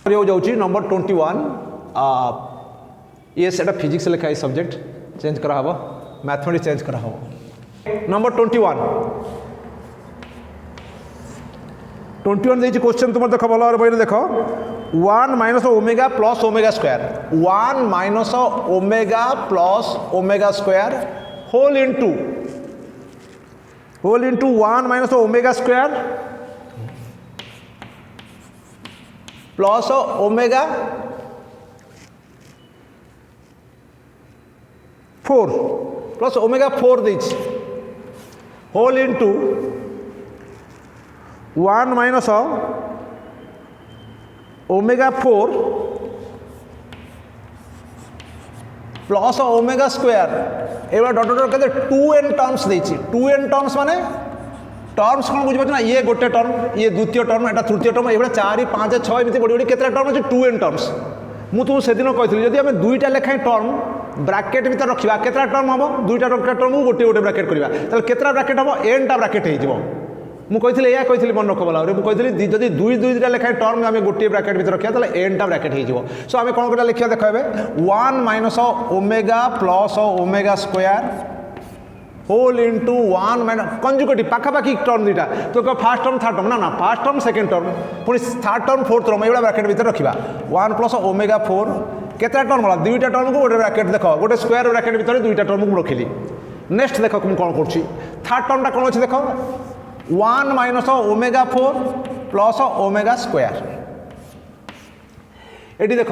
जाऊँगी नंबर 21 ये सेटा फिजिक्स लिखा है सब्जेक्ट चेंज करा हबो मैथमेटिक्स चेंज करा हबो नंबर 21 देखिए क्वेश्चन तुम देख भल भाव बही देख 1 minus omega plus omega square 1 minus omega plus omega square whole into 1 minus omega square plus omega 4 plus omega 4 देछि whole into 1 minus omega 4 plus omega square एवं डॉट डॉट कहते 2n टर्म्स देछि 2n टर्म्स माने terms कौन बुझे ना ये गोटे टर्म ये द्वितीय टर्म एटा तृतीय टर्म ये 4 5 6 एमती बड़ी बड़ी केतरा टर्म अच्छे 2n टर्म्स मु तुम से दिन कही जदि आम दुईटा लेखाएं टर्म ब्राकेट भीतर रखा केतरा टर्म हम दुईटा टर्म को गोटे गोटे ब्राकेट करवा केतरा ब्राकेट हम एनटा ब्राकेट हो मुझे या कही मन रख बोला मुझे जब दुईटा लेखाएं टर्म आम गोटे ब्राकेट भीतर रखा एनटा ब्राकेट हो सो आम कौन कर लिखा देख 1 minus omega plus omega square whole into 1 minus conjugative पाखापाखि टर्म दुईटा तो फास्ट टर्म थार्ड टर्म ना फास्ट टर्म सेकेंड टर्म पुणी थर्ड टर्म फोर्थ टर्म ये ब्राकेट भीतर रखा 1 प्लस ओमेगा 4 केतटा टर्म होला दुईटा टर्म को गोटे ब्राकेट देख गोटे स्क्वायर ब्राकेट भीतर दुईटा टर्म को रखिली नेक्स्ट देख मुझे कौन कर थर्ड टर्मटा कौन अच्छे देख 1 minus omega 4 plus omega square ये देख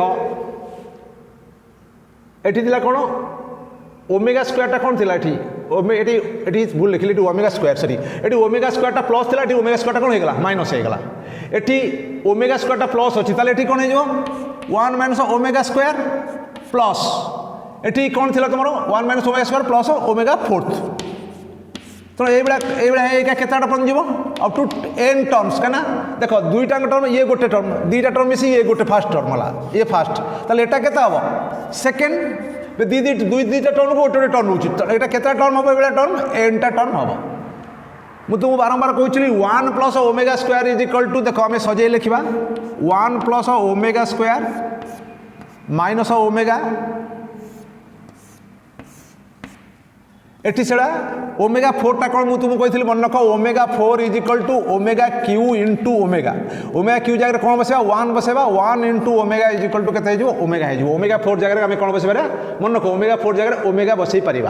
ये कौन ओमेगा स्क्वायरटा कौन थी ये भूल लिखिली ओमेगा स्क्वायर सॉरी ये ओमेगा स्क्वायरटा प्लस थी ये ओमेगा स्क्वायरटा कौन होगा माइनस होगा ये ओमेगा स्क्वायरटा प्लस अच्छी ये कौन हो 1 माइनस ओमेगा स्क्वायर प्लस ये कौन थी तुम 1 minus omega square plus omega 4 तो ये केतटा टर्म जीव अप टू n टर्म्स कहीं देख दुईटा टर्म ये गोटे टर्म दुईटा टर्म मिसी ये गोटे फास्ट टर्म है ये फास्ट ताले एटा केता हम सेकेंड दुईटा टर्म को गोटे टर्म रोचे यहाँ केतटा टर्म हम ये टर्म एनटा टर्म हम मुझे तुमको बारंबार कहली 1 plus omega square is equal to देख आम सजे लिखा 1 plus omega square minus omega एटी सेड़ा ओमेगा 4टा कौन मुझे तुमको कही मन रख omega 4 is equal to omega cube into omega cube जगह कौन बसवा 1 बसवा 1 into omega is equal to के ओमेगा हो ओमेगा 4 जगह आम कौन बसवा मन रख ओमेगा 4 जगह ओमेगा बसई पार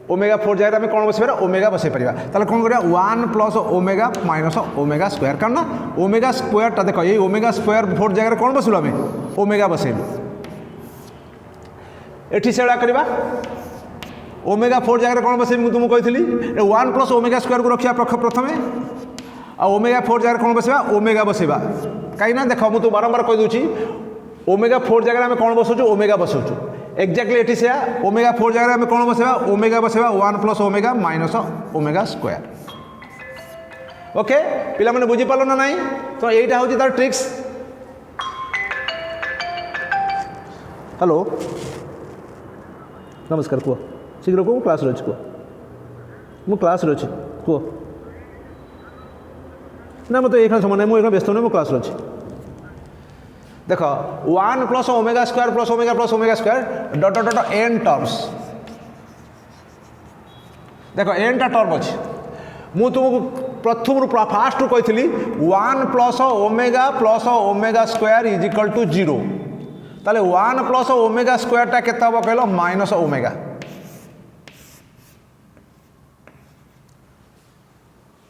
ओमेगा 4 जगह आम कौन बसवा ओमेगा बसई पार ताले कौन कर 1 plus omega minus omega square कारण ओमेगा स्क्वायरटा देख ये ओमेगा स्क्वायर 4 जगह कौन बसलु आम ओमेगा बसैलु एटी सेड़ा करवा ओमेगा 4 जगह कौन बसे तुमको कही 1 प्लस ओमेगा स्क्वायर को रखा प्रथम आ ओमेगा 4 जगह कौन बसवा ओमेगा बसवा कहीं देख मुझे बारंबार कहीदे ओमेगा 4 जगह आम कौन बसाऊँ ओमेगा बसाऊँ एक्जाक्टली ये से ओमेगा 4 जगह आम कौन बसवा ओमेगा बसवा 1 plus omega minus omega square okay पिला मैंने बुझीपार ना नहीं तो यहीटा हूँ तार ट्रिक्स हेलो नमस्कार कह शीघ्र कह क्लास रही कह मु क्लास रही कह ना मतलब ये समय मुझे व्यस्त नहीं क्लास रही देख 1 plus omega square plus omega square dot dot n terms देख एनटा टर्म अच्छे मुझे तुमको प्रथम फास्ट कही 1 plus omega square is equal to 0 ताले 1 प्लस ओमेगा स्क्वायरटा केते हम कहल माइनस ओमेगा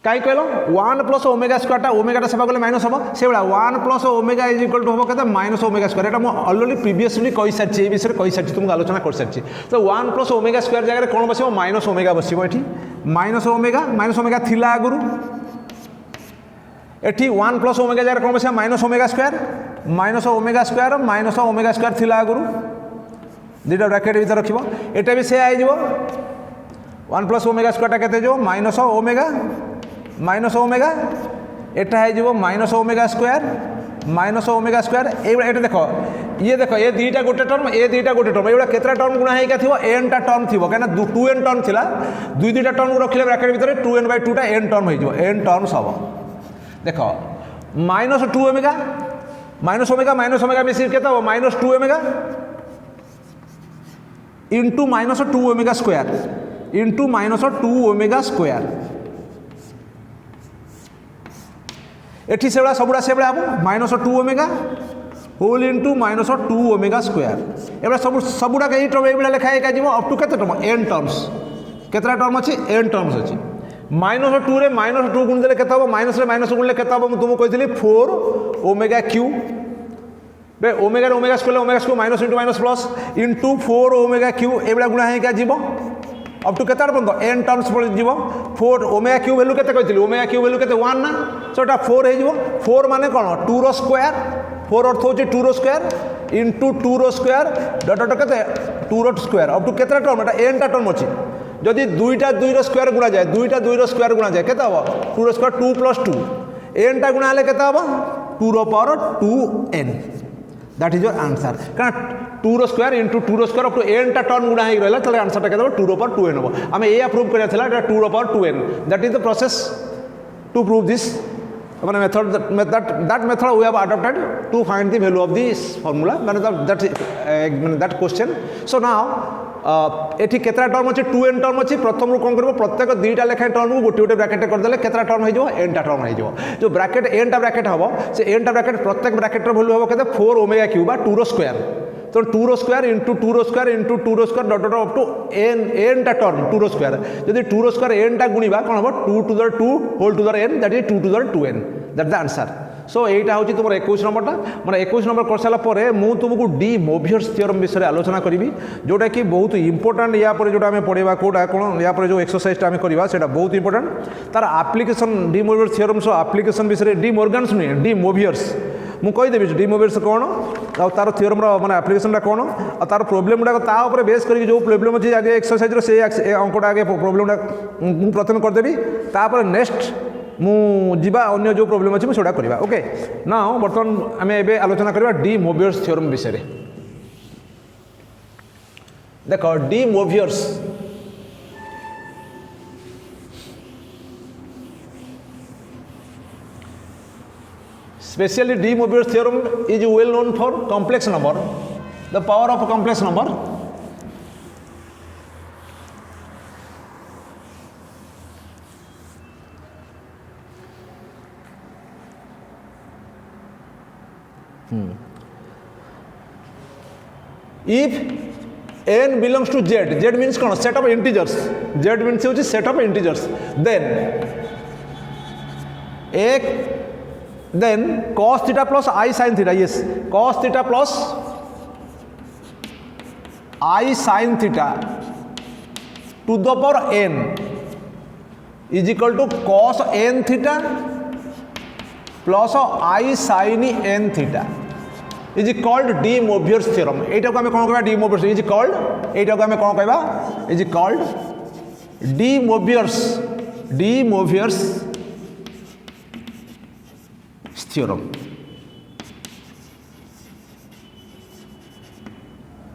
कहीं कहल 1 प्लस ओमेगा स्क्वायरटा ओमेगाटा सेवा कले माइनस हम से 1 plus omega is equal to हम कहते माइनस ओमेगा स्क्वायर ये मुझे अलरेडी प्रीवियसली कही सारी विषय कही सारी तुमको आलोचना कर सारी तो 1 प्लस ओमेगा स्क्वायर जगह कौन बस माइनस ओमेगा बस ये माइनस ओमेगा थिला आगुरी एटी 1 प्लस ओमेगा जगह कौन बस माइनस ओमेगा स्क्वायर थिला आगुरी दुईटा ब्राकेट भीतर रख यहाँ भी से आई 1 प्लस ओमेगा स्क्वायरटा केते माइनस ओमेगा एटा हो माइनस ओमेगा स्क्वायर ये देख ये दुईटा गोटे टर्म ये दुईटा गोटे टर्म ये केतटा टर्म गुणा होगा थी एनटा टर्म थी कहीं 2n टर्म थिला दुईटा टर्म को रखिले ब्राकेट भीतर 2n/2टा एन टर्म हो एन टर्म्स हम देख -2 ओमेगा माइनस ओमेगा मिसी के minus 2 omega into minus 2 omega square into minus 2 omega square एठी से सबुड़ा से हम minus 2 omega whole into minus 2 omega square एवं सबुड़ा ये लिखा है अप टू के टर्म एन टर्म्स केतटा टर्म अच्छी एन टर्म्स अच्छी माइनस 2 रे माइनस 2 गुण देले केता माइनस रे माइनस गुणले केता तुमको कही 4 ओमेगा क्यू बे omega omega square minus into minus plus into 4 omega cube एवं गुणा है जीव अप टू केता पर्यंत एन टर्म्स जीव 4 ओमेगा क्यू वैल्यू केते कही ओमेगा क्यू वैल्यू केते 1 ना सो एटा 4 हो 4 माने कौन 2 रो स्क्वायर 4 अर्थ हो 2 रो स्क्वायर इंटू 2 रो स्क्वायर डट डट केते 2 रो square up to केता term Etah N टा टर्म अच्छी जदि दुईटा 2 रो स्क्वायर गुणा जाए दुईटा 2 रो स्क्वायर गुणा जाए केता हम 2 रो स्क्वायर 2 प्लस 2 एन टा गुणा हेले केता हम 2 रो power 2n that is your answer कारण 2 रो स्क्वायर इंटू 2 रो स्क्वायर अप टू एन टा टर्म गुणा हो रहा है आंसर केता 2 रो पावर 2n हम आम ये प्रूव करा 2 रो power 2n that is the process to prove this method that method we have adopted to find the value of this formula that question. So now एटी केतरा टर्म अच्छे 2n term अच्छी प्रथम कौन कर प्रत्येक दुईटा लेखाएं टर्म को गोटे गोटे ब्राकेट करदे केतरा टर्म हो एनटा टर्म हो जो ब्राकेट एनटा ब्राकेट हम से एनटा ब्राकेट प्रत्येक ब्राकेट वैल्यू हम कहते 4 ओमेगा क्यू बा 2 रो स्क्वायर तो 2 रो स्क्वायर इंटू 2 रो स्क्वायर इंटू 2 रो square dot dot up to n टा टर्म 2 रो स्क्वायर जब 2 रो स्क्वायर एन टा गुणा कौन हम 2 to the 2 whole to the n that is 2 to the 2n that the answer. So यहाँ हूँ तुम 21 नंबरटा मैं 21 नंबर कर सारापर मुझे तुमको डी मोवियर्स थ्योरम विषय आलोचना करी जोटा कि बहुत इंपोर्टाट या जो आम पढ़ा कौटा कौन या जो एक्सरसाइज आम करवा से बहुत इंपोर्टाट तार आप्लिकेसन डी मोवियर्स थ्योरम्स आप्लिकेसन विषय डी मोर्गान्स नुहे डी मोवियर्स मुझे कहीदेवी डी मोवियर्स कौन आ तार थ्योरम माने आप्लिकेसन कौन आ तार प्रोब्लेम गुड़ाक बेस कर जो प्रोब्लेम अच्छे आगे एक्सरसाइज से अंकटा आगे प्रोब्लेम मुझे प्रथम करदेवी तापर नेक्स्ट मुझा अन्य जो प्रोब्लेम अच्छे मुझे करवा. ओके ना बर्तमान आम ए आलोचना करवा डी मोवियर्स थ्योरम विषय. देख de Moivre's specially de Moivre's theorem is well known for complex number the power of complex number. If n belongs to z, z means कौन set of integers, z means होची set of integers, then cos theta plus I sin theta, yes cos theta plus I sin theta to the power n is equal to cos n theta plus I sin n theta is called de Moivre's theorem. एटा को हमें कौन कहबा de Moivre's is called एटा को हमें कौन कहबा is called de Moivre's theorem.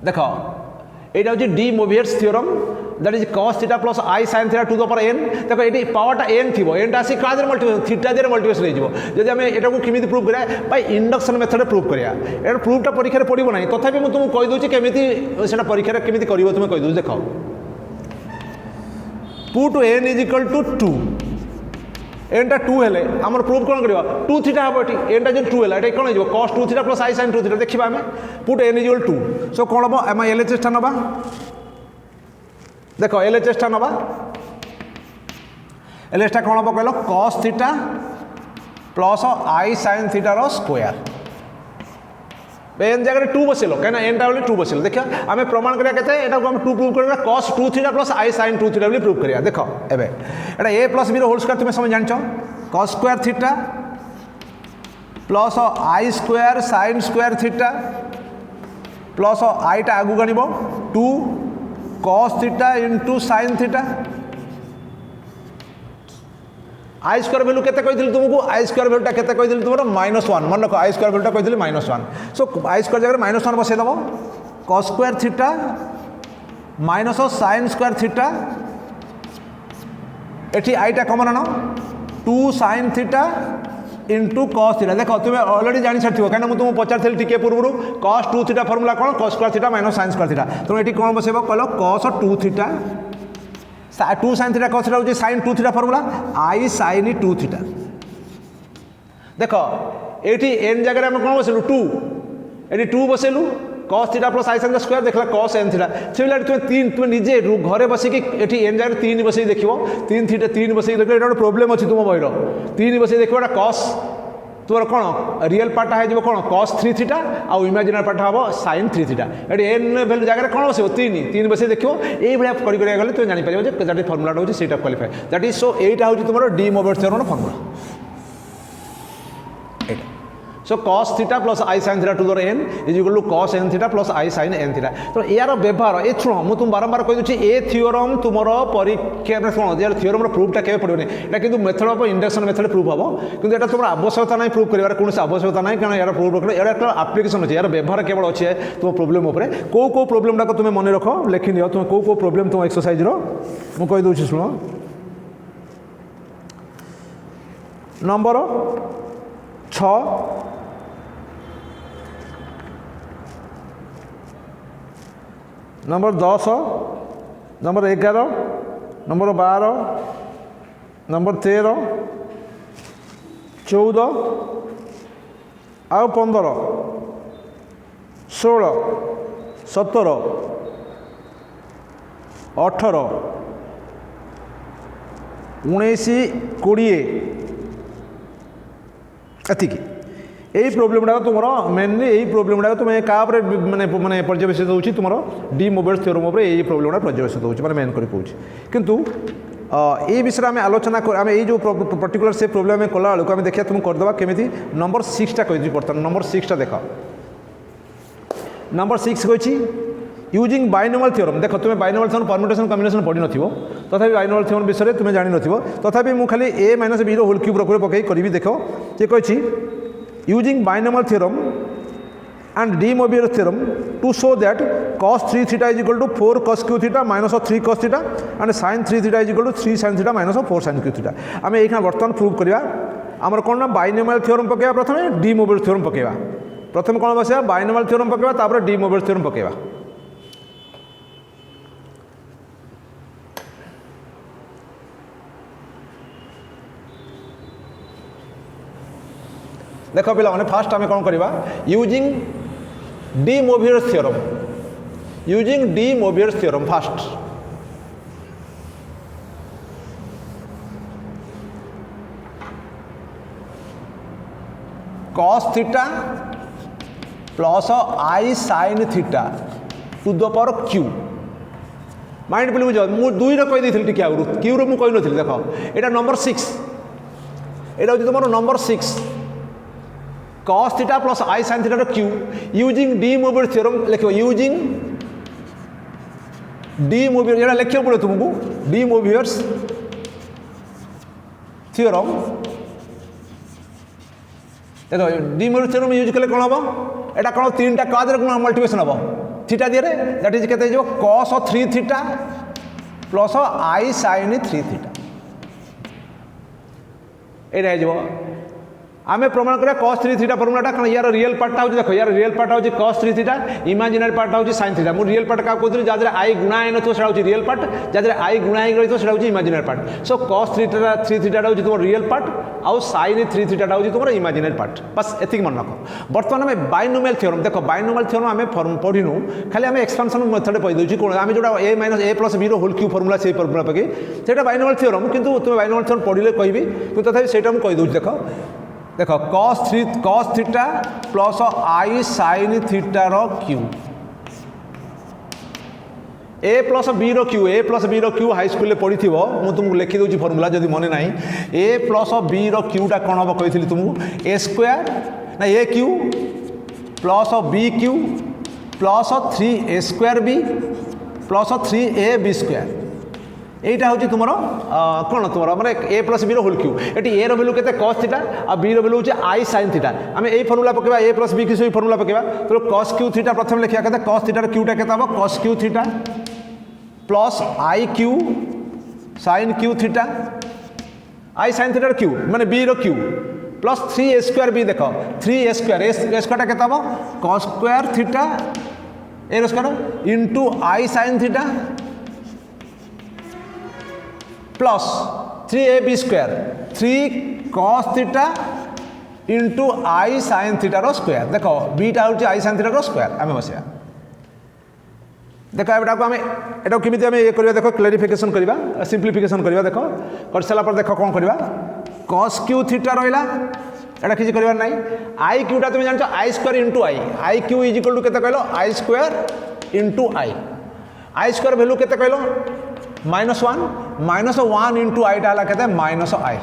देखो एटा होची de Moivre's theorem that is cos theta plus I sin theta to the power n. देखो ये पावरटा n थी एनटा आसी का देर मल्टीप्लिकेशन थीटा देर मल्टीप्लिकेशन हो जिवो जदि हमें एटा को केमिति प्रूव करिया बाय इंडक्शन मेथड प्रूव करिया एटा प्रूफटा परीक्षा रे पडिबो नाही तथापि मैं तुमको कहि दोची केमिति सेटा परीक्षा रे केमिति करिवो तुमे कहि दो. देखो put n is equal to 2 एनटा 2 हेले हमर प्रूफ कोन करिवा 2 थीटा हबो एटी एनटा जे 2 हेला एटा कोन हो 2 theta plus I sin 2 theta देखिबा हमें put n is equal to 2 सो कोन हबो हम LHS टा नबा. देखो LHS टा नबा LHS टा कौन हम कहल cos theta plus I sin theta रो स्क्वायर एन जगह 2 बसेल कहीं एन टा 2 बसेल. देखिए आम प्रमाण करिया केते एटा को हम 2 प्रूव करिया cos 2 theta plus I sin 2 theta prove करिया. देखो एबे एटा a प्लस b रो होल स्क्वायर तुम समझ जानछो cos square theta plus I square sin square theta plus I टा आगु गणिबो 2 cos theta into sin theta. I square value केते कहिदिल तुमको आई स्क्वायर वैल्यूटा केते कहिदिल तुमरो -1 मन रखो आई स्क्वायर वैल्यूटा कहिदिल -1 सो आई स्क्वायर जगह -1 बसे दबो cos square theta minus sin square theta एठी आईटा कॉमन आनो 2 sin theta into cos theta. देख तुम्हें ऑलरेडी जानी सारी कहीं मुझे तुमको पचार टी पूर्व कॉस 2 थीटा फर्मुला कौन cos square theta minus sign square theta. तुम ये कौन बसैब कल cos 2 theta 2 sine theta cos theta हो साइन 2 थीटा फर्मुला आई साइन 2 थीटा। देख ये एन जगह आम कौन बसलु 2 ये 2 बसैलु कॉस थीटा प्लस आई साइन स्क्वायर देखला कॉस एन थीटा से तुम्हें निजे घरे बसिक ये एन जगह 3 बस देख 3 थीटा 3 बस देख गोटे प्रोब्लेम अच्छी तुम बहर 3 बस देख कॉस तुम कौन रियल पार्ट है कौन कॉस 3 थीटा आउ इमेजिनरी पार्ट हम साइन 3 थीटा ये एन भैल्यू जगह कौन बस 3 बस देख ये गले तुम जापर दैट इज फर्मुला हूँ सहीटा क्वालिफाए दैट इज सो यहाँ हूँ तुम de Mobius theorem formula. So cos theta plus I sine theta to the n is equal to cos n theta plus I sine n theta. तो यार व्यवहार ये शुण मुझे तुम बारंबार कही ए थ्योरम तुम परीक्षा में शुण यार थ्योरम प्रूफटा केवे पड़ोनी यहाँ कि method of induction method proof हम कि तुम आवश्यकता ना प्रूफ कर कौन आवश्यकता ना कारण यार प्रूफ यार आप्लिकेसन अच्छे यार व्यवहार केवल अच्छे तुम प्रोब्लेम उपर कौ प्रोब्लेम टाक तुम मन रख लिखि नि तुम कौ प्रोब्लेम तुम एक्सरसाइज मुझे कहीदे शुण number 6 number 10 number 11 number 12 number 13 14 आउ 15 16 17 18 19 20 एतिकी यही प्रोब्लेम गुड़ा तुम मेनली यही प्रोब्लेम गुड़ा तुम क्या मैंने मैंने पर्यवेक्षित होची तुम डी मोबियस थ्योरम उपर यही प्रोब्लेम गुड़ा पर्यवेक्षित होची मैंने मेन करी कहूँ किंतु ये विषय में आलोचना आम ये जो पर्टिकुलर से प्रोब्लेम में कला बेलू आम देखिए तुम करदे केमी नंबर 6टा कही बर्तमान नंबर 6टा देख नंबर 6 कही यूजिंग बाइनोमियल थ्योरम। देख तुम्हें बाइनोमियल थ्योरम परम्यूटेशन कॉम्बिनेशन पढ़ी न तथापि बाइनोमियल थ्योरम विषय तुम्हें जानी न तथापि मुझे खाली ए माइनस बी होल क्यूब रखुए पकई करी देख ये कही using binomial theorem and de Moivre's theorem to show that cos 3 theta is equal to 4 cos q theta minus 3 cos theta and sin 3 theta is equal to 3 sin theta minus 4 sin q theta। आम ये बर्तमान prove करवा आमर कौन ना binomial theorem पकेवा प्रथम D Mobius theorem पकेवा प्रथम कौन बस बाइनोमियल थ्योरम पकेवा तापर डी मोबियस थ्योरम पकेवा। देख पिला माने फास्ट आम कौन करवा using de Mobius theorem using de Mobius theorem fast cos theta plus I sine theta to the power Q mind बोली बुझ मुझे 2 कहीदी टी आगु क्यू रो मुझे कही देख यहाँ नंबर 6 यहाँ हूँ तुम नंबर 6 cos थीटा प्लस आई sine theta cube using de Mobius theorem लिख यूजिंग डी मोबियस यहाँ लिखा पड़े तुमको डी मोबियस थ्योरम देख डी मोबियस थ्योरम यूज कले कौन हम यहाँ कौन 3टा क्या कौन मल्टिप्लिकेशन हम थीटा दिए दैट इज के cos 3 थीटा प्लस आई साइन 3 थीटा यहाँ आम प्रमाण करा cos 3 थीटा फर्मुलाटा कारण यार रियल पार्टा हो देख यार रियल पार्ट हो cos 3 थीटा इमेजिनरी पार्ट हो sin थीटा मुझे रियल पार्ट क्या कहते जहाँ आई गुणा है नथिबो सेटा रियल पार्ट जहाँ आई गुणा ही रही है इमेजिनरी पार्ट। सो cos 3 थीटा हूँ तुम रियल पार्ट आउ sin 3 थीटा हूँ तुम इमेजिनरी पार्ट बस एति मन रख। बर्तमान आम बाइनोमियल थ्योरम देख बाइनोमियल थ्योरम आम पढ़ीनु खाली आम एक्सपांशन मेथड पढ़ी कौन आम जो A minus A plus B whole cube formula से फर्मुला पकई से बाइनोमियल थ्योरम किंतु तुम बाइनोमियल थ्योरम पढ़ले कहि कि तथापि से कहीदे देख cos थीटा प्लस आई साइन थीटार cube A plus B cube A plus B cube high school पढ़ी थी मुझे तुमको लिखिदे फर्मुला जब मन ना ए प्लस बी क्यूटा कौन हम कही तुमको ए स्क्वायर ना A cube plus B cube plus 3 A square B plus 3 A B square यहाँ हूँ तुम कौन तुम मैंने A plus B whole cube ये ए रैल्यू के cos थीटा और बी रैल्यू हूँ आई साइन थीटा आम यही फर्मुला पकेबा ए प्लस बी की सही फर्मुला पकेबा तो cos क्यू थीटा प्रथम लिखा कहते cos थीटार क्यूटा के cos cube theta plus i cube sine cube theta i sine थीटार क्यू माने b cube plus 3a² b देख 3a² ए स्क्वायरटा केते हबो cos square theta a square into i sine theta plus 3ab² 3 cos theta into i sine थीटार square देख बीटा हूँ आई साइन थीटार स्क्वायर आम बस देख एटा आम एटा केमी आम ये करवा देख क्लारिफिकेशन करवा सिंप्लीफिकेशन करवा देख कर सारा देख कौन करवा cos क्यू थीटा रहा एटा किसी कर ना आई क्यूटा तुम जान I square into I cube is equal to केते कहलो I square into I square value केते कहलो -1 इंटू आईटा है माइनस आई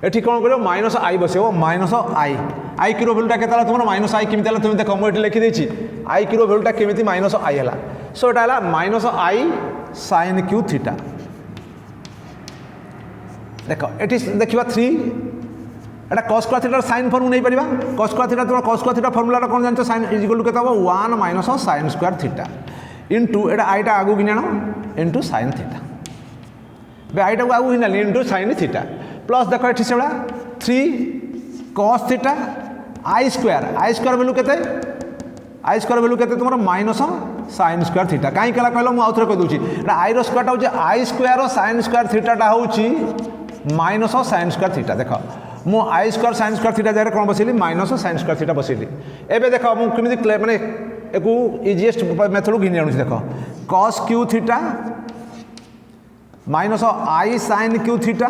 एठी कौन करो माइनस आई बसो माइनस आई क्यूर भैल्यूटा के तुम माइनस आई केमी तुम देख मुझे लिखिदी आई क्यूर भैल्यूटा केमी माइनस आई है सो एटा minus I sine cube theta देख ये देखा 3 एटा cos square theta sign form नहीं पारिबा cos स्क्वायर थीटा तुम cos स्क्वायर थीटा फॉर्मूला कौन जानते साइन इज इक्वल टू केते हो 1 minus sign square theta into एटा आईटा आगु कि जानो इंटू साइन थीटा बे आईटा को आगु कि जानो इंटू साइन थीटा प्लस देखो ये से 3 cos theta I square value केते आई स्क्वायर वैल्यू केते तुम माइनस साइन स्क्वायर थीटा कहीं कहला कहलो मु आउथरे कह दूची एटा आई रो स्क्वायरटा होची आई स्क्वायर साइन स्क्वायर थीटाटा होची माइनस साइन स्क्वायर थीटा देख मु आई स्क्वायर साइन स्क्वायर थीटा जगह कौन बसैली माइनस साइन स्क्वायर थीटा बसैली एबे देख मुझे केमी माने एको इजीएस्ट मेथड घिनी आनुची देख cos cube theta minus I sine cube theta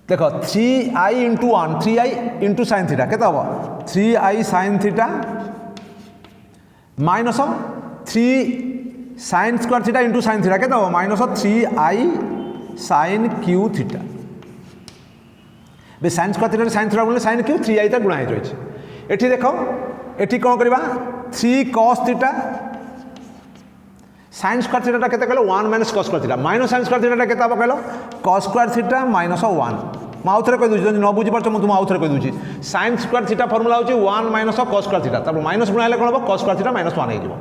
देख 3i into 1 3i into sine theta केते हबो 3i sine theta minus 3 sine square theta into sine theta केते हबो minus 3i sine cube theta बे sine square theta sine theta बोले sine cube 3i ता गुणा हो रही एठी देखो एठी कौन करबा 3 cos theta sine square theta केते कहलो 1 minus cos square theta minus sign square theta केते हबो कहलो cos स्क्वायर थीटा माइनस 1 मु आउथरे कह दूची न बुझी पारछ मु तुम आउथरे कह दूची साइन स्क्वायर थीटा फॉर्मूला होची 1 माइनस cos स्क्वायर थीटा तब माइनस गुणा हेले कोन हबो cos स्क्वायर थीटा माइनस 1 हे जिवो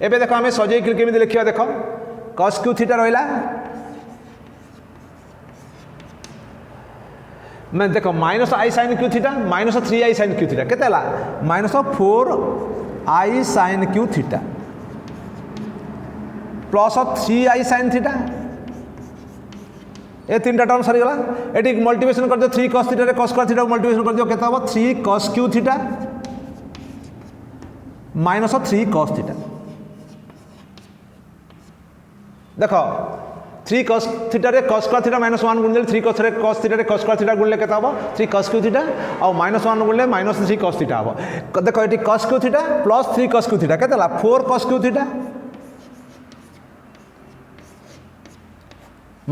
एबे देखो हमें सजे केमिति लिखिया देखो cos क्यू थीटा रहला मैं देखो minus I sine cube theta minus 3i sine cube theta केते हला minus 4i sine cube theta plus 3i sine theta ये तीन टर्म सरी गला एटी मल्टीप्लिकेशन कर दियो 3 cos थीटा रे cos स्क्वायर थीटा को मल्टीप्लिकेशन कर दियो केते हबो 3 cos cube theta minus 3 cos theta देखो 3 cos थीटा रे cos स्क्वायर थीटा माइनस 1 गुण दे 3 cos रे cos थीटा रे cos स्क्वायर थीटा गुणले केते हबो 3 cos क्यू थीटा और माइनस 1 गुणले माइनस 3 cos थीटा हबो देखो eighty cos cube theta plus 3 cos cube theta केते हला 4 cos cube theta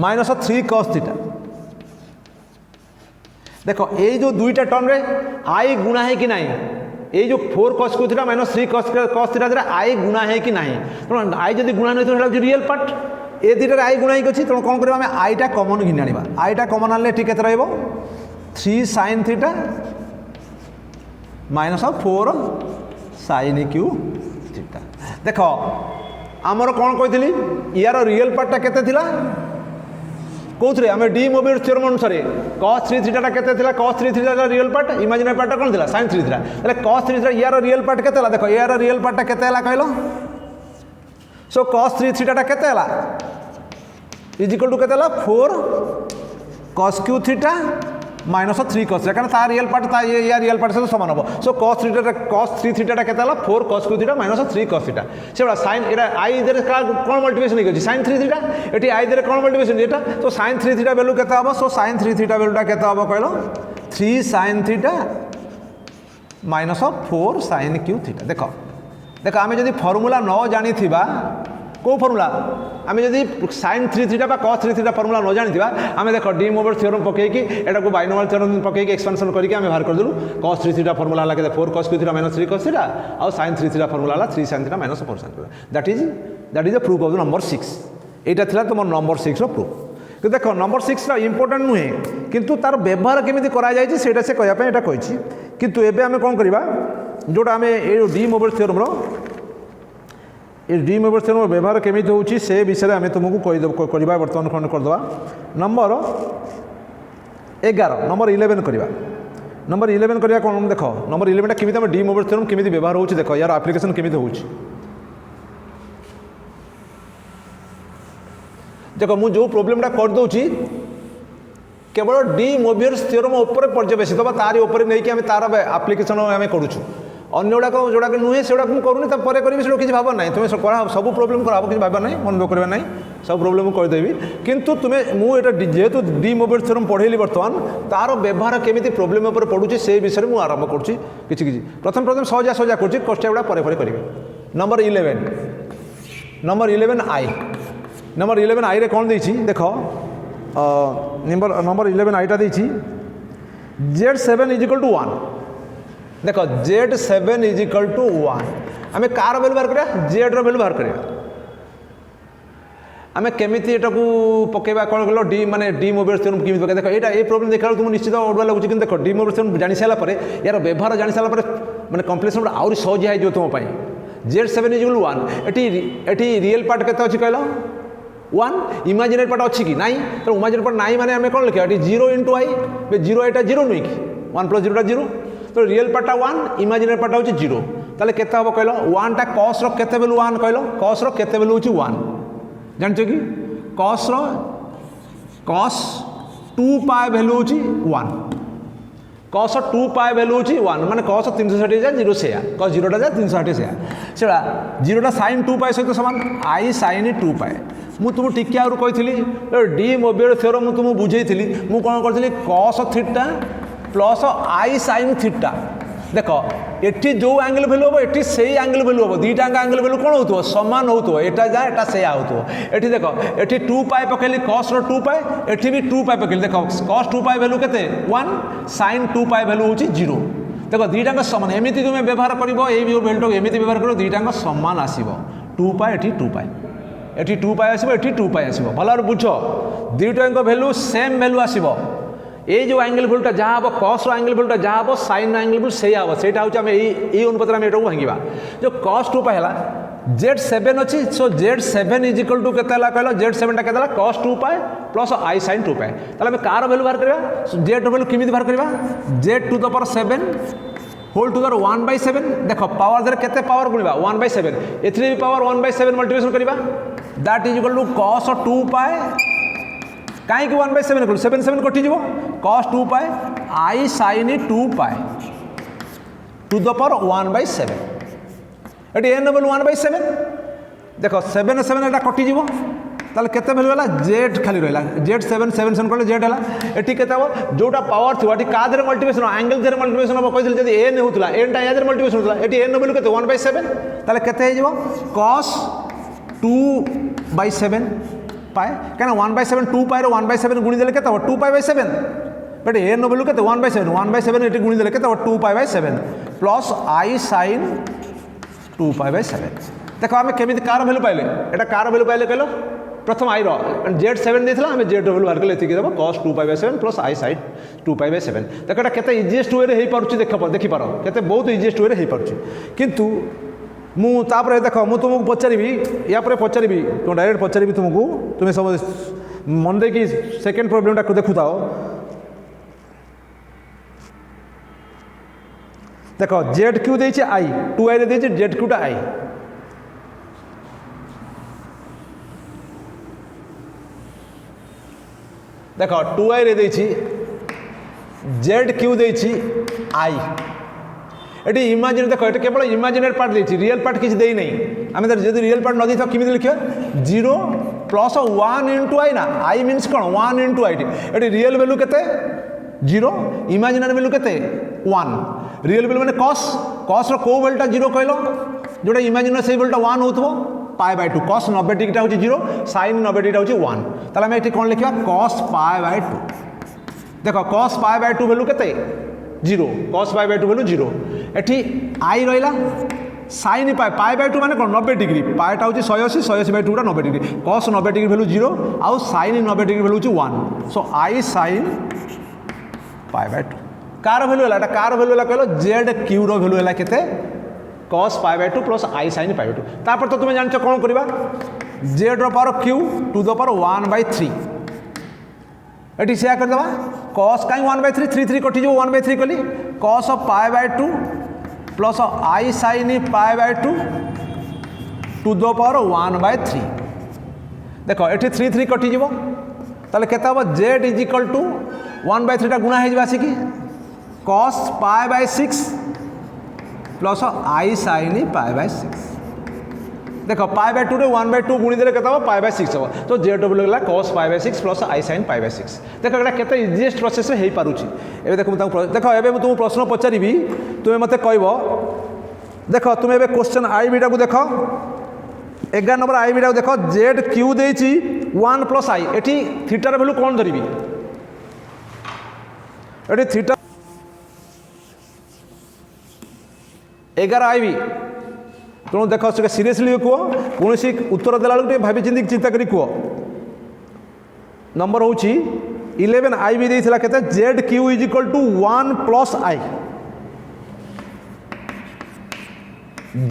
minus 3 cos theta देखो ये जो दुईटा टर्म रे आई गुणा है कि नहीं ये जो 4 cos cube theta minus 3 cos theta जरा आई गुणा है कि नहीं तो आई जब गुणा नहीं तो जो रियल पार्ट ए दुईटा आई गुणा ही तो कौन करबा हमें आईटा कॉमन घिनी आनिबा आईटा कॉमन आनले ठीक केते रहइबो 3 sin theta minus 4 sin Q theta देखो आमर कौन कहितली यार रियल पार्टटा केते थिला कौन आम डी मोबिलिटी थ्योरम अनुसार cos 3 थीटा केते थिला cos 3 theta real part imaginary part कौन थिला sin 3 थीटा ताले cos 3 थीटा यार रियल पार्ट केते हला देखो यार रियल पार्ट केते हला कहलो सो cos 3 थीटा केते हला इज इक्वल टू केते हला 4 cos cube theta minus 3 cos theta कारण तार रियल पार्ट ता ये रियल पार्ट से तो समान हो सो cos 3 थीटा केते हला 4 cos cube theta minus 3 cos theta सेबा sin एटा आई देरे कोन मल्टीप्लिकेशन होई sin 3 थीटा एटी आई देरे कोन मल्टीप्लिकेशन एटा तो sin 3 थीटा वैल्यू केते हबो सो sin 3 थीटा वैल्यूटा केते हबो कहलो 3 sin theta minus 4 sin Q theta देखो देखो आमे जदी फार्मूला न जानि थिबा को फार्मूला आमे जदी sin 3 थीटा बा cos 3 थीटा फार्मूला न जानि थिबा आमे देखो डी मोबिलिटी थ्योरम पके कि एटा को बाइनोमियल थ्योरम पके कि एक्सपेंशन करी कि आमे बाहर कर देलु cos 3 थीटा फार्मूला हला के 4 cos cube theta minus 3 cos theta और sin 3 थीटा फार्मूला हला 3 sin theta minus 4 sin theta that is the proof of the number 6 एटा थिला तुम नंबर 6 रो प्रूफ कि देखो नंबर 6 रा इंपोर्टेंट नुहे किंतु तार व्यवहार केमिति करा जाय छि सेटा से कहया पे एटा कहिछि किंतु एबे आमे कोन करबा जोटा आमे ए डी मोबिलिटी थ्योरम रो ये डी मोबिलिटी थ्योरम व्यवहार केमिति होछि से विषय आमे तुमको कहि करबा वर्तमान खंड कर दवा नंबर 11 नंबर 11 करवा नंबर 11 करवा कौन देख नंबर 11 केमी आम डी मोबियस थ्योरम केमी व्यवहार हो देख यार आप्लिकेसन केमी हो देख मुझे जो प्रोब्लेमटा करदे केवल डी मोबियस थ्योरम उपर पर्यवेसित तारी उपर नहीं आम तार आप्लिकेसन आम करुचु अन्य गुड़ाक जोड़ा नुहे से करूनी पर करी से किसी भाव ना तुम्हें सब प्रोब्लेम कर किसी भाव ना मन दुख करवा ना सब प्रोब्लेम करदेवी किंतु तुम्हें मुझे जेहेतु डी मोबियस थ्योरम पढ़ेली बर्तमान तार व्यवहार केमी प्रोब्लेम पड़ुची से विषय में आरंभ करुँची किसी प्रथम सहजा सहजा करुँची कष्ट गुड़ा पर करेंगे नंबर 11 आई नंबर 11 आई रे कौन देख देख नंबर 11 आईटा Z7 = 1 देख Z7 = 1 आम कार वैल्यू बाहर करा जेड वैल्यू बाहर करा आम केमी एटा को पकेबा कौन कह डी माने डी मोबियस थ्योरम केमी पके देख यहाँ ये प्रोब्लेम देखा तुमको निश्चित अड़ुआ लगुच कि देख डी मोबियस थ्योरम जानी सारापर यार व्यवहार जानी सारापर माने कम्प्लीकेसन आउरी सहज हो तुम Z7 = 1 एटी रियल पार्ट केते अछि कहलो 1 इमेजिनरी पार्ट अच्छी कि नाई तो इमेजिनरी पार्ट नाई माने आम कौन लिखा ये 0 × आई 0 एटा 0 नुह कि 1 + 0 = 0 तो रियल पार्टा 1 इमेजिनरी पार्टा हूँ 0 ताले केते हम कहलो 1 टा कॉस रो केते वैल्यू 1 कहलो कॉस रो केते वैल्यू होची 1 जानछो कि कॉस रो कॉस 2 पाई वैल्यू होची 1 कॉस 2 पाई वैल्यू होची 1 माने कॉस 360 जा 0 से कॉस 0 टा जा 360 से सेड़ा 0 टा sin 2 पाई सहित समान I sin 2 पाई मु तुम टिके आउर कही डी मोबियस थ्योरम मु तुम बुझेइथिली मु कोन करथिली cos theta plus I sin theta देख एटी जो एंगल वैल्यू हम एटी से एंगल वैल्यू हम दुईटा एंगल वैल्यू कौन हो सामान हो एटा जा एटा से हो एटी देख एटी 2 पाई पकेली cos रो 2 पाई एटी भी 2 पाई पकेली देख cos 2 पाई वैल्यू केते 1 sin 2 पाई वैल्यू होची 0 देख दुईटा सामान एमती तुम व्यवहार कर वैल्यू एमती व्यवहार कर दुईटा सामान आसो 2 पाई एटी 2 पाई एटी 2 पाई आसो एटी 2 पाई आसो भल बुझ दुईटा वैल्यू सेम वैल्यू आसो ये जो एंगल वैल्यूटा जहाँ हम कॉस एंगल वैल्यूटा जहाँ हम साइन एंगल वैल्यू से हम से अनुपात आम यहाँ भांगा जो cos 2 पाई है Z7 अच्छी सो Z7 = केते कहल Z7 टा केते cos 2 pi plus I sin 2 पाई ताले आम कार वैल्यू बाहर करवा Z वैल्यू केमी बाहर करवा Z⁻⁷ होल टू द 1/7 देख पावर दर केते पावर गुणवा 1/7 एथरे भी पावर 1/7 मल्टीप्लिकेशन करवा दैट = cos 2 पाई कहीं 1/7 कर 7 7 कटिज cos 2 pi I sin 2 pi to the power 1/7 ये एन वैल्यू 1/7 देख 7 7 एटा कटिज ताले केते वैल्यू होला Z खाली रहला Z7 7 7 कले Z होला एटी केते हो जोटा पावर थो एटी का दर मल्टीप्लिकेशन एंगल दर मल्टीप्लिकेशन हम कहिल जदी n होतला n टा यादर मल्टीप्लिकेशन होतला एटी n वैल्यू केते 1/7 ताले केते हे cos 2/7 पाए क्या 1/7 2 पाई 1/7 गुणी देले केते 2 पाई/7 बट एन वैल्यू केते 1/7 1/7 एटी गुणी देले केते 2 पाई/7 प्लस I sin 2 पाई/7 देखो आम केमी कार वैल्यू पाइले एटा कार वैल्यू पाइले कहलो प्रथम आई Z7 देथिला आम Z वैल्यू बाहर कले एति देबो cos 2 पाई/7 प्लस I sin 2 पाई/7 देखो एटा केते इजीएस्ट वे रे हे पारुची देखि पारो केते बहुत इजीएस्ट वे रे हे पारुची किंतु मु तापर देख मु तुमको पचारि या पचारि तुम डायरेक्ट पचारि तुमको तुम्हें सब मन दे कि सेकेंड प्रोब्लेमटा देखु था देख ZQ दे आई 2I रे दे ZQ टा आई देख 2I रे दे ZQ दे आई ये इमेजिनरी देख ये केवल इमेजिनरी पार्ट देखिए रियल पार्ट किसी दे नहीं आम जब रियल पार्ट न कमी लिखा 0 + 1 × I ना I मीन्स कौन 1 × I ये रियल वैल्यू केते 0 इमेजिनरी वैल्यू केते 1 रियल वैल्यू माने cos रो को वैल्यूटा 0 कहलो जोटा इमेजिनरी से वैल्यूटा 1 होतबो π/2 cos 90 डिग्री हूँ 0 sin 90 डिग्री हूँ 1 ताले आम ये कौन लिखा cos π/2 देख cos π/2 वैल्यू केते 0 cos π/2 वैल्यू 0 एठी I रहा sin π/2 माने कौन 90 डिग्री पाटा हूँ 180 180/2 90 डिग्री cos 90 डिग्री वैल्यू 0 आउ sin 90 degree value 1 so I sin π/2 कार वैल्यू है कार वैल्यू है कहलो ZQ रो वैल्यू है केते cos π/2 प्लस I sin π/2 तापर तो तुम जानछ कौन करबा Z रो power Q to the power 1/3 ये से करदे कस कहीं 1/3 3 3 कटिज 1/3 कली cos of π/2 plus I sine π/2 to the power 1/3 देख ये 3 3 कटिज ताले केते हम जेड इज इक्वल टू 1/3 गुणा हो आसिकी कस π/6 प्लस आई साइन π/6 देख π/2 रे 1/2 गुणी देले केते π/6 हम तो जेड डब्ल्यू लगला cos π/6 प्लस आई साइन π/6 देख एटा केते इजीएस्ट प्रोसेस हे पारुची एबे देख देख एबे तुम प्रश्न पचारिबी तुमे मते कहबो देख तुम एबे क्वेश्चन आई बीटा को देख 11 नंबर आई बीटा को देख जेड क्यू देछि 1 प्लस आई एठी थीटा रे वैल्यू कोन धरिबी एठी थीटा 11 आई बी तेणु देख सीरीयसली कह कौन उत्तर देला बेलू भाई चिंता करी कह नंबर हूँ 11 आई भी देता के z q is equal to 1 plus i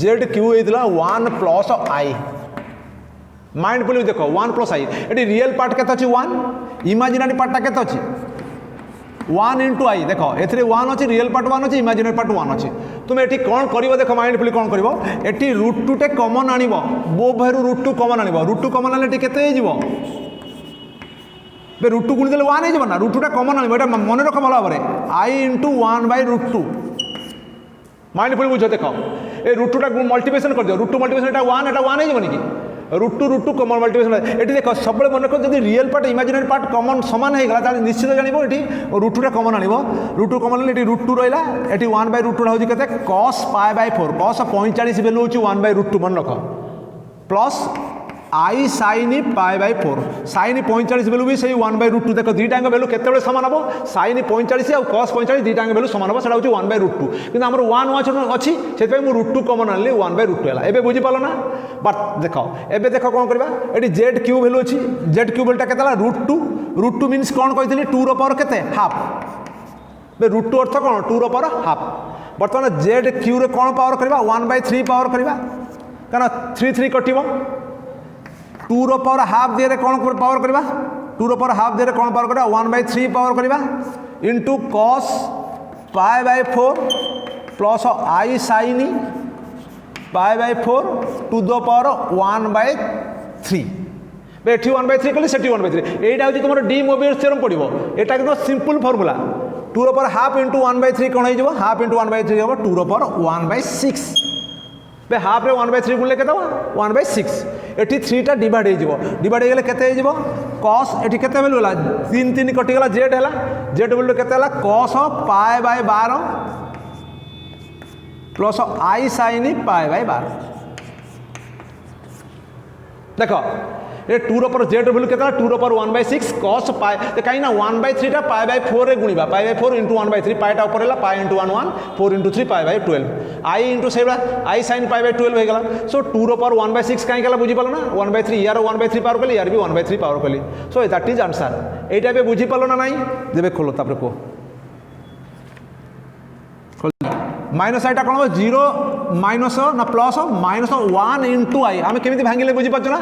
z q होता 1 प्लस आई माइंडफुली देख 1 प्लस आई ये रियल पार्ट के 1 इमेजिनरी पार्टा के 1 इंटू आई देख ए 1 अच्छी रियल पार्ट 1 अच्छी इमेजिनरी पार्ट 1 अच्छी तुम ये कौन कर देख माइंडफुली कौन कर ये √2 टे कमन आण बो भर √2 कमन आण √2 कमन आने के √2 गुणी देले 1 हो ना √2 टा कमन आण मन रख भल भाव आई इंटू 1/√2 माइंडफुली बुझ देख ए √2 टा मल्टीप्लिकेशन कर दियो √2 मल्टीप्लिकेशन 1 होनी कि √2 कमन मल्टीप्लिकेशन ये देख सब मन रख जब रियल पार्ट इमेजिनरी पार्ट कमन सामान होगा निश्चित जानव ये √2 टा कमन आण √2 कमन आने √2 रहा ये 1/√2 हूँ के cos π/4 cos 45 वैल्यू हूँ 1/√2 मन रख प्लस आई साइन π/4 साइन 45 वैल्यू भी से 1/√2 देख दुईटा वैल्यू केते सामान हम साइन 45 और cos 45 दुईटा वैल्यू सामान हम से 1/√2 कि आम 1 अच्छी से √2 कमन आनी 1/√2 है एवं बुझीपाल ना बट देख एवं देख कौन करवा ये जेड क्यू वैल्यू अच्छी जेड क्यू वैल्यूटा के √2 मीनस कौन कही 2 रो पावर के हाफ √2 अर्थ कौन 2 रो पावर हाफ बर्तमान जेड क्यू रे कौन पावर करवा 1/3 पावर करवा क्या 3 3 कट 2 रो पावर हाफ दिए कौन पावर करवा 2 रो पावर हाफ दिए कौन पावर करवा 1/3 पावर करवा into cos π/4 plus I sine π/4 to the power 1/3 एटी 1/3 कली सेठी 1/3 एटा हूँ तुम डी मोबियस थ्योरम पड़ो यहाँ एकदम सिंपल फर्मूला 2 रो पावर हाफ इंटू 1/3 कौन हो हाफ इंटू 1/3 हम 2 रो पावर 1/6 बे हाफ रे 1/3 गुणले केते 1/6 एटी 3 टा डिवाइड हो केते हो cos एटी केते वैल्यू होला 3 3 कटि गला जेड हैला जेड वैल्यू केते होला cos π/12 प्लस आई साइन π/12 देख ये 2 रो पर जेड वैल्यू केते 2 रो पर 1/6 cos π कहीं ना 1/3 टा π/4 रे गुणिबा π/4 इंटू 1/3 पाइटा ऊपर है पाई इंटू 1 1 4 इंटू 3 π/12 आई इंटू से आई साइन π/12 हो गला सो 2 रो पर 1/6 कहीं गला बुझी पालो ना 1/3 यार 1/3 पावर कली यार भी 1/3 पावर कली सो दैट इज आंसर एटा बे बुझी पालो ना नहीं देबे खोलो तापर को माइनस आईटा कौन हम 0 माइनस ना प्लस माइनस 1 इंटू आई आम केमी भांगे बुझीपार ना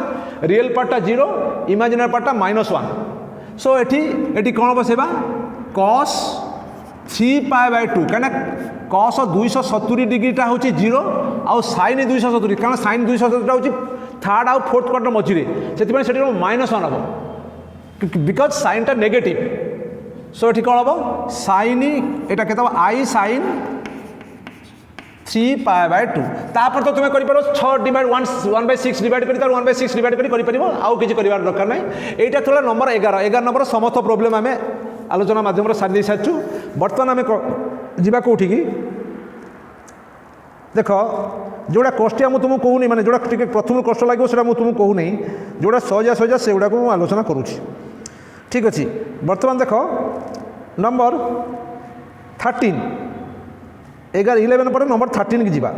रियल पार्टा 0 इमेजिनरी पार्टा -1 सो ये कौन बसेबा cos 3π/2 कहीं cos 270 डिग्रीटा हूँ 0 आउ sin 270 कारण sin 270 हूँ थर्ड आउ फोर्थ क्वार्टर मझे से -1 हम बिकज साइन टा नेगेटिव सो ये कौन हम साइन यहाँ के आई साइन 3π/2 तापर तो तुम्हें कर 6 डिवाइड 1/6 डिवाइड कर 1/6 डिवाइड कर आउ किसी कर दरकार ना यहाँ था नंबर 11 नंबर समस्त प्रोब्लेम आम आलोचना मध्यम सारी सारी बर्तमान आम जा कौटी की देख जोड़ा कष्टिया मुझे तुमको कहूनी माने जोड़ा टे प्रथम कष्ट लगे से तुमको कहूनी जोड़ा सहजा सहजा से गुड़ाक आलोचना करुँची ठीक अच्छे बर्तमान देख नंबर 13 11 पर नंबर 13 की जीवा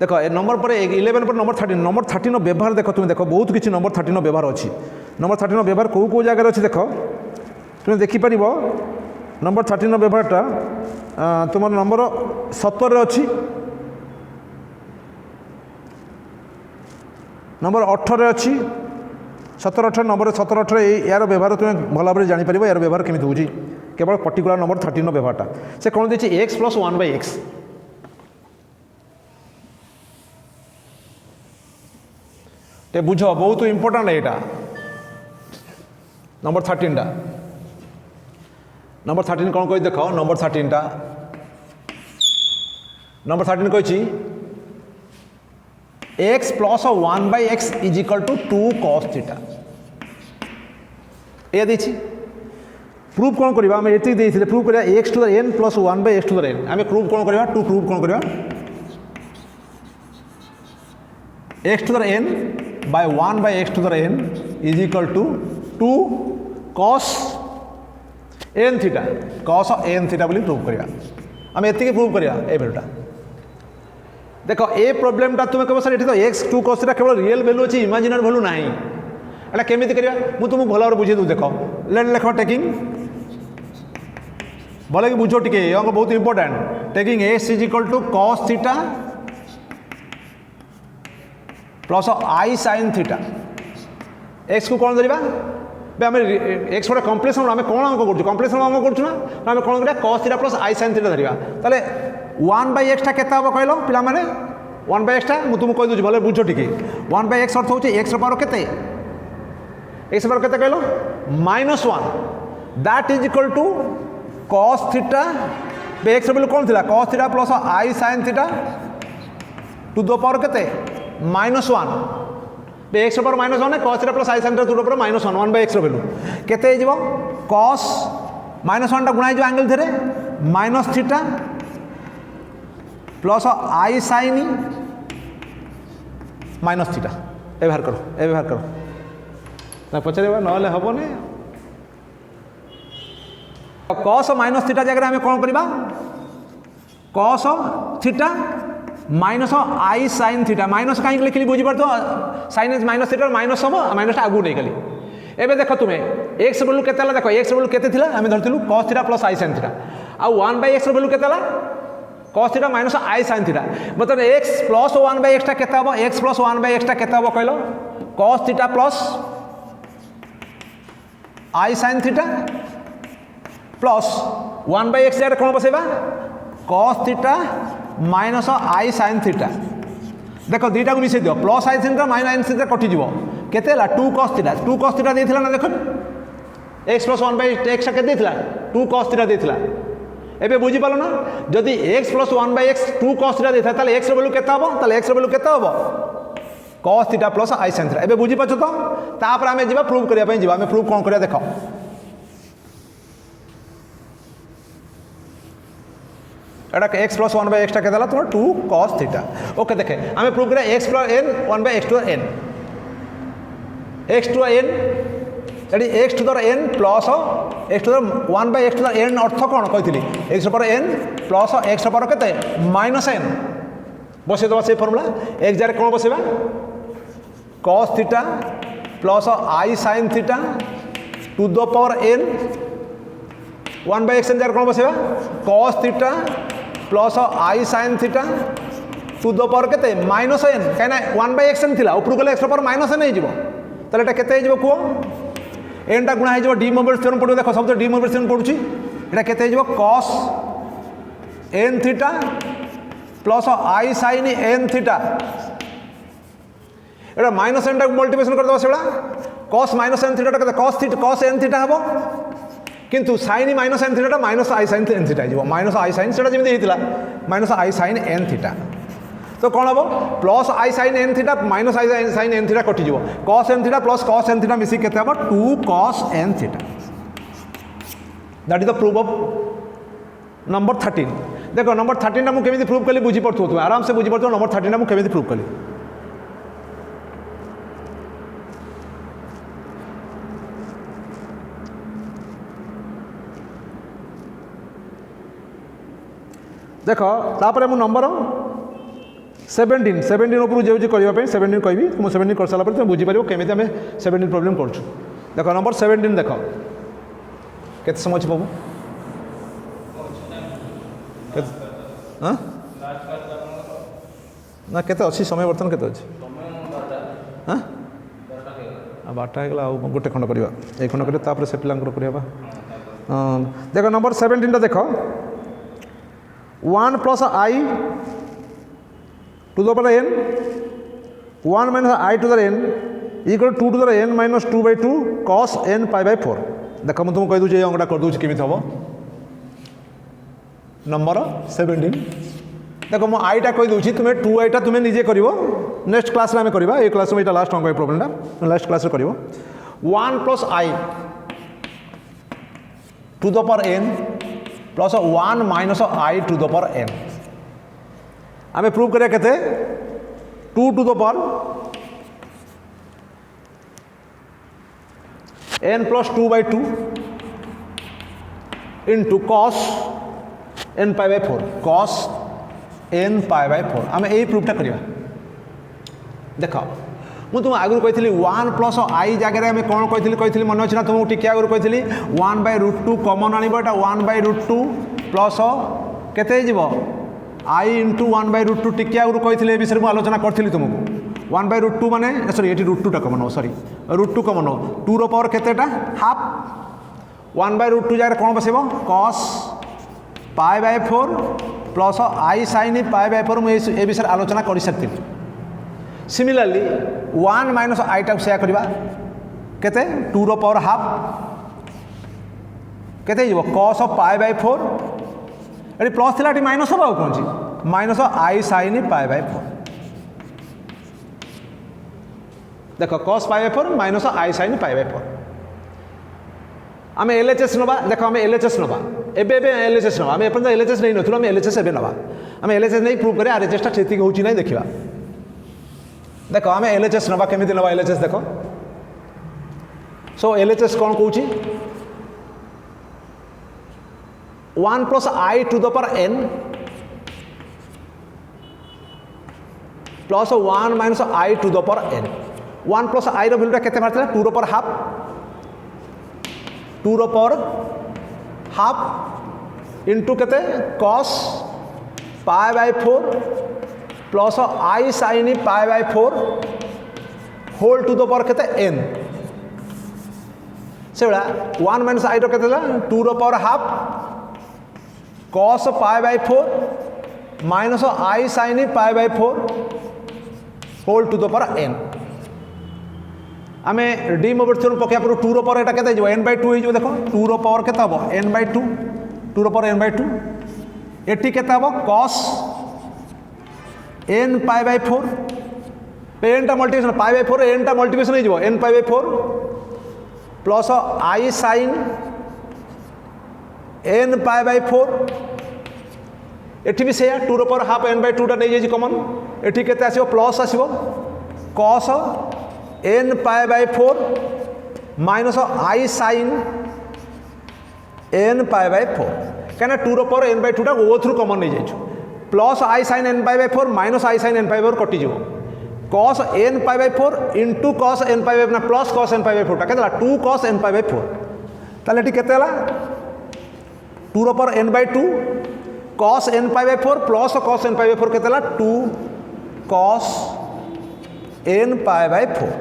देख नंबर पर 11 पर नंबर 13 व्यवहार देख तुम देख बहुत किसी नंबर 13 व्यवहार अच्छी नंबर 13 व्यवहार कौ जगार अच्छी देख तुम देखिपर नंबर 13 व्यवहारटा तुम नंबर 17 अच्छी नंबर 18 अच्छी 17 18 नंबर 17 18 यार व्यवहार तुम्हें भल भाव में जापर यार व्यवहार केमी हो केवल पर्टिकुलर नंबर 13 व्यवहारटा से कौन देखिए एक्स प्लस 1/x टे बुझ बहुत इंपोर्टाट यहाँ नंबर 13 टा नंबर 13 कौन कही देख नंबर 13 टा नंबर 13 कही x plus 1/x is equal to 2 cos theta ये देखी प्रूफ कौन करवा आम ये प्रूफ करवा x टू द n प्लस 1/x टू द n आम प्रूफ कौन करवा टू प्रूफ कौन करवा x to the n by 1/x to the n is equal to 2 cos n theta cos n theta बोली प्रूफ करवा आम ये प्रूफ करवा ए भैलूटा देख ए प्रोब्लेमटा तुम्हें कह सर ये तो एक्स 2 cos थीटा केवल रियल वैल्यू अच्छी इमेजिनरी वैल्यू ना एटा केमी करवा मुझे तुमको भल भाव बुझे दूँ देख लेख टेकिंग भले कि बुझ टे अंक बहुत important taking x is equal to cos theta plus I sine theta x को कौन धरवा आम एक्स गोटे कम्प्लेक्शन आम कौन अंक कर कम्प्लेक्शन अंक करूँ ना आम कौन करा cos थीटा प्लस आई साइन थीटा धरवा ताले 1/x टा केते हम कहल पिला माने 1/x टा मु तुमको कह दूँ भले बुझ टे 1/x अर्थ होचे x पावर केते x पावर केते कहल -1 that is equal to cos theta x value कौन थिला cos theta plus I sine theta to the power केते -1 x पावर -1 है cos theta plus I sine theta to the power -1 1/x value केते हो जिवो cos -1 टा गुणा हो एंगल थेरे माइनस थीटा प्लस आई साइन माइनस थीटा ए बाहर करो ए बाहर करो ना पचारे ना हेनी cos माइनस थीटा जगह आम कौन करवा cos theta minus I sine theta minus कहीं लिखिली बुझीपार साइन माइनस थीटा माइनस हम माइनस आगू नहीं गली एवं देख तुम्हें एक्स वैल्यू के देख एक्स वैल्यू के आम धरती cos थीटा प्लस आई साइन थीटा आउ 1/x वैल्यू के cos theta minus I sine theta मतलब x प्लस 1/x टा केते हम x प्लस 1/x टा केते हम कहलो cos थीटा प्लस आई साइन थीटा प्लस 1/x जगह कौन बसेबा cos theta minus I sine theta देख दुईटा को मिसे दियो plus I sine minus I sign कटिज केते 2 cos थीटा 2 cos थीटा देथिला ना देख x प्लस 1/x के देथिला 2 cos थीटा देथिला एबे बुझी पालो ना जदि x plus 1/x 2 cos theta Detha ताले x वैल्यू केते हबो ताले x वैल्यू केते हबो cos थीटा प्लस आई साइन थीटा एबे बुझी पाछो तो तापर आमे जिबा प्रूव करिया पई जिबा आमे प्रूव कोन करिया देखो एटा x प्लस 1/x टा केते ला तो 2 cos थीटा ओके देखे आमे प्रूव करिया x प्लस n 1/x to n x to n एटी x to the n plus x to the 1/x to the n अर्थ कौन कही x पर n प्लस x पर केते माइनस n बसई दबा से फर्मुला x जगह कौन बसेबा cos theta plus I sine theta to the power n 1/x जगह कौन बसेबा cos theta plus I sine theta to the power केते माइनस n कहीं 1/x n थिला ऊपर गले x पर माइनस n हो ताले एटा केते हो कह एनटा गुणा हो डीमोबिलिटी थ्योरम पढ़ो देख सब डीमोबिलिटी थ्योरम पढ़ुची एटा केते हो cos n थीटा प्लस आई साइन n थीटा एटा माइनस n टा मल्टीप्लिकेशन कर दबा सेबा cos माइनस n थीटा केते cos n थीटा हबो किंतु sin minus n theta minus I sine n theta हो माइनस आई साइन सेटा जेमि हेतिला minus I sine n theta तो कौन हम plus I sine n theta minus I sine n theta कटिज cos n theta plus cos n theta मिसिक केते हम 2 cos n theta that is the proof of number 13 देखो number 13 मुझे केमी proof कली बुझी पड़ो तुम आराम से बुझी पड़ो नंबर 13 मुझे केमी प्रूफ कली देखो तापर मु नंबर 17 ऊपर जाऊँगी करने 17 कहि मुझे 17 कर सारा तुम बुझीपर केमी आम 17 प्रोब्लेम कर देख नंबर 17 देख के समय अच्छे बाबू ना के समय बर्तमान के बारटा हो गला गोटे खंड करवा एक खंड कर तापर से पिलांकर करवा देख नंबर 17 देख 1 plus I to the power n 1 minus I to the n equal 2 to the n minus 2/2 cos n π/4 देख मुझे तुमको कही दूसरी अंकटा कर दूसरी केमी हम नंबर 17 देख मु आईटा कही दूसरी तुम्हें 2 आईटा तुम्हें निजे कर नेक्स्ट क्लास में करवा ये क्लास में यहाँ लास्ट अंक प्रोब्लेमटा लास्ट क्लास कर 1 plus I to the power n plus 1 minus I to the power n आम प्रूव करिया केते 2 to the power n plus 2/2 into cos n π/4 cos n π/4 आम यही प्रूफटा करवा देख मुझे तुम आगुरी कही 1 प्लस आई जगह आम कौन कही मन अच्छे ना तुमको टी आगुरी कही 1/√2 कमन आनब एटा 1/√2 प्लस केते आई इंटू 1/√2 टी आगुरी कही ए विषय में आलोचना करी तुमको 1/√2 माने सॉरी ये √2 कमन हो सॉरी √2 कमन हो 2 रो पावर केतेटा हाफ 1/√2 जगह कौन बसब cos π/4 प्लस आई sin π/4 मुझे विषय आलोचना कर सारी सिमिलरली 1 माइनस आई टाक से करवा केते 2 रो पावर हाफ केते cos π/4 ये प्लस थी माइनस हम कौन सी माइनस आई sin π/4 देख cos π/4 माइनस आई sin π/4 आम LHS नवा देख आम LHS नवा एबे LHS नवा आम एपर्यंत LHS नहीं नथुल आम LHS एबे नवा आम LHS नहीं प्रूव करें RHS टा ठीक होची नहीं देखिबा देख आम LHS नवा केमिति नवा LHS देख सो LHS कौन कहूची 1 plus I to the power n plus 1 minus I to the power n 1 plus I वैल्यूटा केते बाहर 2 रो पावर हाफ 2 रो पावर हाफ इंटू केते cos π/4 plus I sin π/4 whole to the power केते n से 1 माइनस आई रो केते 2 रो power half cos π/4 minus I sin π/4 whole to the power n आम डीम ओवर पकड़ा पूर्व 2 रो पावर एटा केते n/2 हो देखो 2 रो पावर केते हम n/2 2 रो पावर n/2 एटी केते हम cos n π/4 n टा मल्टीप्लिकेशन π/4 n टा मल्टीप्लिकेशन हो n π/4 plus I sin n π/4 eighty भी से 2 रो पावर हाफ n/2 टा नहीं कमन एटी केते आसीबो plus आसीबो cos n π/4 minus I sin n π/4 क्या 2 रो पावर n/2 टा ओ थ्रू कमन नहीं जाइछु plus I sin n π/4 minus I sin n π/4 कटि जीवो cos n π/4 into cos n π/4 ना प्लस cos n π/4 टा केतला 2 cos n π/4 ताले एटी केते हला 2 रो power n/2 cos n π/4 plus cos n π/4 केते हला 2 cos n π/4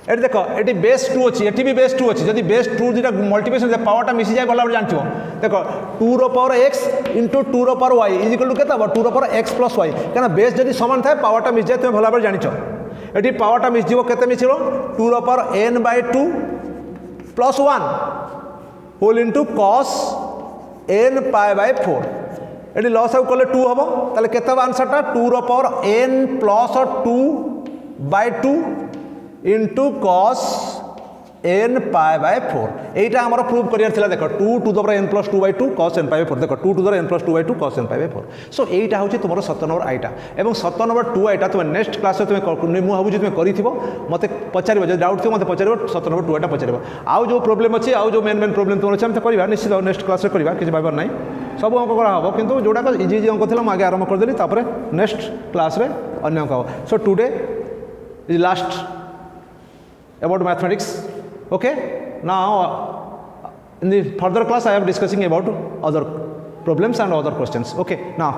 ये देख ये बेस 2 अच्छी ये भी बेस 2 अच्छी जब बेस 2 दुटा मल्टीप्लिकेशन पावरटा मिसी जाए गला जानते देख 2 रो पावर x इंटू 2 रो power y is equal to केते 2 रो पावर x प्लस y क्या बेस जब सामान थाए पावरटा मिस जाए तुम भला भाव जान ये पावरटा मिस जीव केते मिसिलो 2 रो power n/2 plus 1 whole into cos n π/4 ये लस आउ कले 2 हम ताले केते आंसरटा 2 रो power n plus 2/2 into cos n π/4 यहीटा आमर प्रूव कर देख 2 to the power n plus 2/2 cos n π/4 देख 2 to the n plus 2/2 cos n π/4 so यहीटा हूँ तुम 7 नंबर आईटा और 7 नंबर 2 आईटा तुम नेक्स्ट क्लास तुम मुझे भावी तुम कर मत पचार जो डाउट थी मत पचार 7 नंबर 2 आईटा पचार आउ जो प्रोब्लेम अच्छी आउ जो मेन प्रोब्लेम तुम अच्छे करवा निश्चित नेक्स्ट क्लास करवा किसी भाव ना सब अंक कराब कितु जोड़ा इजी इजी अंक था मुझे आरम्भ करदेली नेक्स्ट क्लास अन्य अंक हम so today is last about mathematics. Okay, now in the further class I am discussing about other problems and other questions. Okay, now